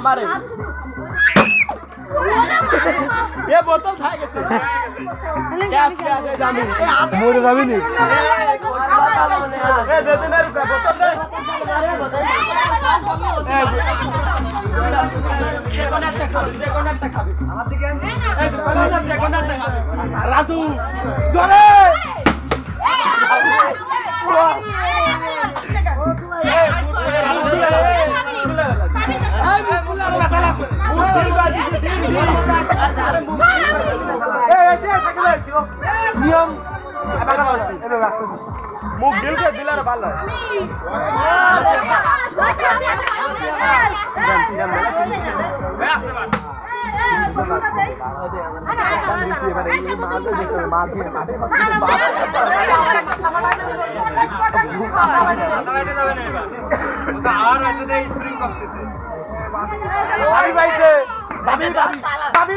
আমারে এ বোতল খাই গেছে গ্যাস গ্যাস এ জামি মরে যাবি নি এ দে দে না রুকা বোতল দে রাজু জোরে নিয়ম মুখ দিলকে দিলার ভালো আর